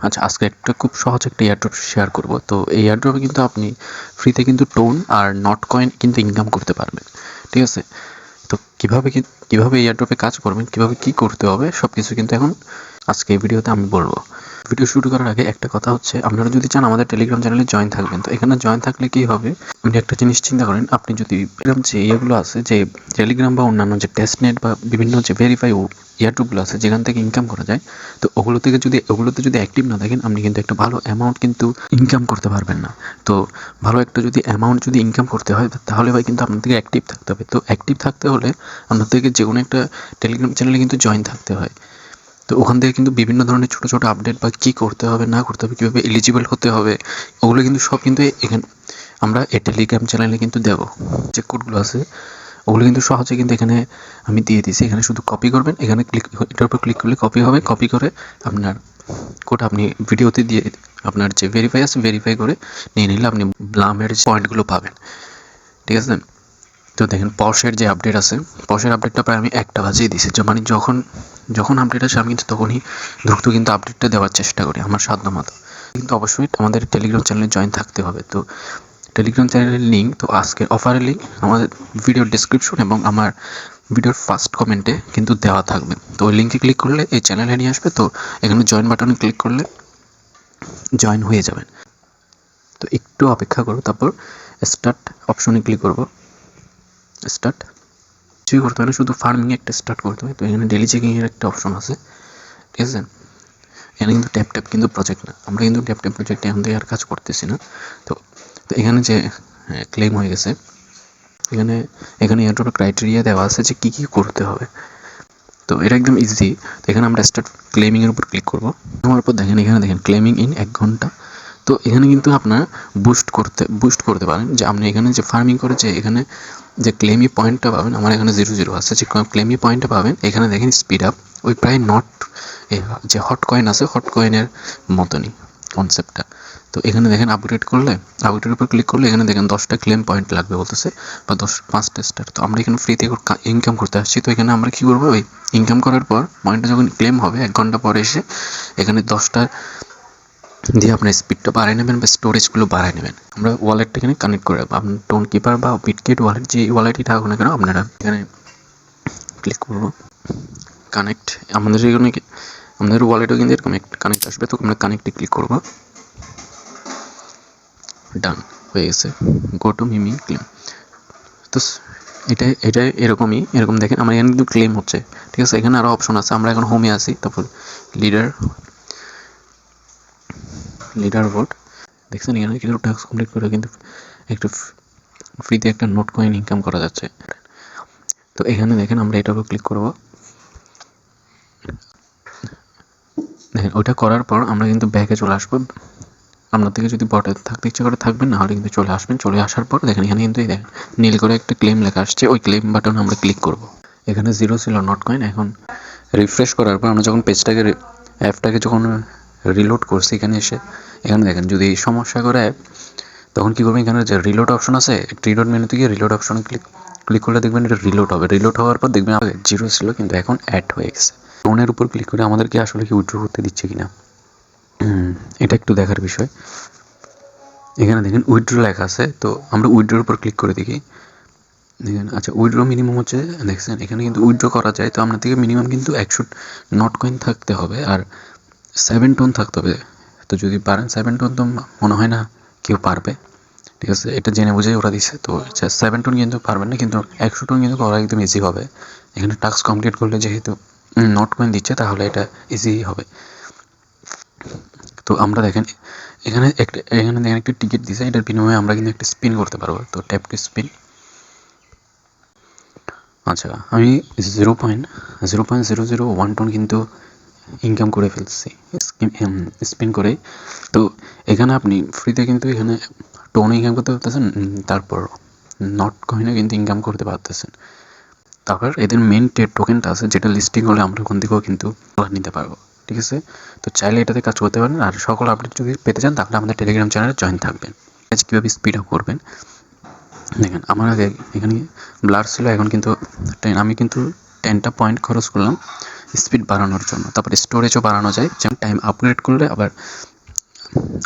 আচ্ছা, আজকে একটা খুব সহজ একটা এয়ারড্রপ শেয়ার করব। তো এই এয়ারড্রপে কিন্তু আপনি ফ্রিতে কিন্তু টোন আর নট কয়েন কিন্তু ইনকাম করতে পারবেন, ঠিক আছে? তো কীভাবে এয়ারড্রপে কাজ করবেন, কীভাবে কী করতে হবে সব কিছু কিন্তু এখন আজকে এই ভিডিওতে আমি বলবো। ভিডিও শুরু করার আগে একটা কথা হচ্ছে, আপনারা যদি চান আমাদের টেলিগ্রাম চ্যানেলে জয়েন থাকবেন। তো এখানে জয়েন থাকলে কী হবে, আপনি একটা জিনিস চিন্তা করেন, আপনি যদি এরকম যে ইয়েগুলো আছে, যে টেলিগ্রাম বা অন্যান্য যে টেস্টনেট বা বিভিন্ন যে ভেরিফাই এয়ারড্রপগুলো আছে যেখান থেকে ইনকাম করা যায়, তো ওগুলোতে যদি অ্যাক্টিভ না থাকেন, আপনি কিন্তু একটা ভালো অ্যামাউন্ট কিন্তু ইনকাম করতে পারবেন না। তো ভালো একটা যদি অ্যামাউন্ট যদি ইনকাম করতে হয়, তাহলে ভাই কিন্তু আপনাদেরকে অ্যাক্টিভ থাকতে হবে। তো অ্যাক্টিভ থাকতে হলে আপনাদেরকে যে কোনো একটা টেলিগ্রাম চ্যানেলে কিন্তু জয়েন থাকতে হয়। তো ওখান থেকে কিন্তু বিভিন্ন ধরনের ছোটো ছোটো আপডেট বা কী করতে হবে না করতে হবে, কীভাবে এলিজিবল হতে হবে, ওগুলো কিন্তু সব কিন্তু এখানে আমরা এই টেলিগ্রাম চ্যানেলে কিন্তু দেবো। যে কোডগুলো আছে ওগুলো কিন্তু সহজে কিন্তু এখানে আমি দিয়ে দিয়েছি। এখানে শুধু কপি করবেন, এখানে এটার উপর ক্লিক করলে কপি হবে। কপি করে আপনার কোড আপনি ভিডিওতে দিয়ে আপনার যে ভেরিফাই আছে ভেরিফাই করে নিয়ে নিলে আপনি ব্লামের পয়েন্টগুলো পাবেন, ঠিক আছে? তো দেখেন পশের যে আপডেট আছে, পশের আপডেটটা প্রায় আমি 1টা বাজিয়ে দিয়েছি। মানে যখন আপডেট আসে আমি কিন্তু তখনই দ্রুত কিন্তু আপডেটটা দেওয়ার চেষ্টা করি আমার সাধ্য মতো। কিন্তু অবশ্যই আমাদের টেলিগ্রাম চ্যানেলে জয়েন থাকতে হবে। তো টেলিগ্রাম চ্যানেলের লিঙ্ক, তো আজকের অফারের লিঙ্ক আমাদের ভিডিওর ডিসক্রিপশন এবং আমার ভিডিওর ফার্স্ট কমেন্টে কিন্তু দেওয়া থাকবে। তো ওই লিঙ্কে ক্লিক করলে এই চ্যানেলে নিয়ে আসবে। তো এখানে জয়েন বাটনে ক্লিক করলে জয়েন হয়ে যাবেন। তো একটু অপেক্ষা করো, তারপর স্টার্ট অপশনে ক্লিক করব। স্টার্ট কিছুই করতে হবে না, শুধু ফার্মিং একটা স্টার্ট করতে হবে। তো এখানে ডেলি চেকিংয়ের একটা অপশন আছে, ঠিক আছে? এখানে কিন্তু ট্যাপ কিন্তু প্রজেক্ট না, আমরা কিন্তু ট্যাপ প্রজেক্টে এখন থেকে আর কাজ করতেছি না। তো এখানে যে ক্লেম হয়ে গেছে, এখানে এয়ারড্রপের ক্রাইটেরিয়া দেওয়া আছে যে কী করতে হবে। তো এটা একদম ইজি। তো এখানে আমরা স্টার্ট ক্লেমিংয়ের উপর ক্লিক করব। আমার উপর এখানে দেখেন ক্লেমিং ইন 1 ঘন্টা। তো এখানে কিন্তু আপনার বুস্ট করতে পারেন, যে আপনি এখানে যে ফার্মিং করে যে এখানে যে ক্লেমি পয়েন্টটা পাবেন, আমার এখানে 0 আছে, যে ক্লেমি পয়েন্টটা পাবেন এখানে দেখেন স্পিড আপ, ওই প্রায় যে হট কয়েন আছে হট কয়েনের মতনই কনসেপ্টটা। তো এখানে দেখেন আপগ্রেডের উপর ক্লিক করলে এখানে দেখেন 10টা ক্লেম পয়েন্ট লাগবে বলতেছে, বা 5টা স্টার। তো আমরা এখানে ফ্রিতে ইনকাম করতে আসছি। তো এখানে আমরা কী করবো, ওই ইনকাম করার পর পয়েন্টটা যখন ক্লেম হবে 1 ঘন্টা পরে এসে এখানে 10টা দিয়ে আপনার স্পিডটা বাড়ায় নেবেন বা স্টোরেজগুলো বাড়ায় নেবেন। আমরা ওয়ালেটটা এখানে কানেক্ট করে রাখবো। আপনার টোন কিপার বা বিটগেট ওয়ালেট, যে ওয়ালেটই থাকুক না কেন, আপনারা এখানে ক্লিক করবো কানেক্ট। আমাদের ওয়ালেটও কিন্তু এরকম কানেক্ট আসবে। তো আমরা কানেক্টে ক্লিক করবো, ডান হয়ে গেছে। Go to Mimi claim. তো এটা এরকম দেখেন আমার এখানে কিন্তু ক্লেম হচ্ছে, ঠিক আছে? এখানে আরও অপশন আছে। আমরা এখন হোমে আছি, তারপর লিডার বোর্ড দেখছেন, এখানে কিন্তু টাস্ক কমপ্লিট করে কিন্তু একটু ফ্রিতে একটা নোট কয়েন ইনকাম করা যাচ্ছে। তো এখানে দেখেন আমরা এটার উপর ক্লিক করব। দেখেন ওইটা করার পর আমরা কিন্তু ব্যাকে চলে আসবো। আপনার থেকে যদি বটে থাকতে ইচ্ছে করে থাকবেন, না হলে কিন্তু চলে আসবেন। চলে আসার পর দেখেন এখানে কিন্তু দেখেন নীল করে একটা ক্লেম লেখা আসছে, ওই ক্লেম বাটনে আমরা ক্লিক করব। এখানে 0 ছিল নট কয়েন। এখন রিফ্রেশ করার পর আমরা যখন অ্যাপটাকে যখন রিলোড করছি, এখানে দেখেন যদি সমস্যা করে অ্যাপ, তখন কী করবেন, এখানে যে রিলোড অপশন আছে, রিলোড মেনুতে গিয়ে রিলোড অপশনে ক্লিক করলে দেখবেন এটা রিলোড হবে। রিলোড হওয়ার পর দেখবেন 0 ছিল কিন্তু এখন অ্যাড হয়ে গেছে। টোনের উপর ক্লিক করে আমাদেরকে আসলে কি উইথড্র করতে দিচ্ছে কিনা এটা একটু দেখার বিষয়। এখানে দেখেন উইথড্র লেখা আছে, তো আমরা উইথড্রোর উপর ক্লিক করে দেখি। দেখেন আচ্ছা, উইথড্র মিনিমাম হচ্ছে, দেখছেন এখানে কিন্তু উইথড্র করা যায়। তো আপনার থেকে মিনিমাম কিন্তু 100 নট কয়েন থাকতে হবে আর 7 টোন থাকতে হবে। তো যদি পারেন 7 টোন, তো মনে হয় না কেউ পারবে, ঠিক আছে? এটা জেনে বুঝেই ওরা দিচ্ছে। তো 7 টোন কিন্তু পারবেন না, কিন্তু 100 টোন কিন্তু করা একদম ইজি হবে। এখানে টাস্ক কমপ্লিট করলে যেহেতু নট কয়েন দিচ্ছে, তাহলে এটা ইজি হবে। তো আমরা দেখেন এখানে দেখেন একটা টিকিট দিছে, এটার বিনিময়ে আমরা কিন্তু একটা স্পিন করতে পারবো। তো ট্যাপ টু স্পিন। আচ্ছা, আমি 0.0001 টোন কিন্তু ইনকাম করে ফেলছি স্পিন করে। তো এখানে আপনি ফ্রিতে কিন্তু এখানে টোন ইনকাম করতে পারতেছেন, তারপর নট কয়েনও কিন্তু ইনকাম করতে পারতেছেন। তারপর এদের মেন টোকেনটা আছে, যেটা লিস্টিং হলে আমরা ওখান থেকেও কিন্তু নিতে পারবো, ঠিক আছে? তো চাইলে এটাতে কাজ করতে পারেন। আর সকল আপডেট যদি পেতে চান, তাহলে আমাদের টেলিগ্রাম চ্যানেলে জয়েন থাকবেন। কীভাবে স্পিড আপ করবেন দেখেন, আমার আগে এখানে ব্লার ছিল, এখন কিন্তু আমি কিন্তু 10টা পয়েন্ট খরচ করলাম স্পিড বাড়ানোর জন্য। তারপরে স্টোরেজও বাড়ানো যায়, যেমন টাইম আপগ্রেড করলে আবার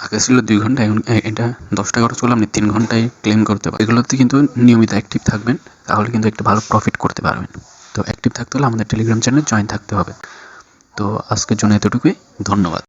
আগে ছিল 2 ঘন্টা, এখন এটা 10 টাকা খরচ করলে আপনি 3 ঘন্টায় ক্লেম করতে পারেন। এগুলোতে কিন্তু নিয়মিত অ্যাক্টিভ থাকবেন, তাহলে কিন্তু একটা ভালো প্রফিট করতে পারবেন। তো অ্যাক্টিভ থাকতে হলে আমাদের টেলিগ্রাম চ্যানেলে জয়েন থাকতে হবে। তো আজকের জন্য এতটুকুই, ধন্যবাদ।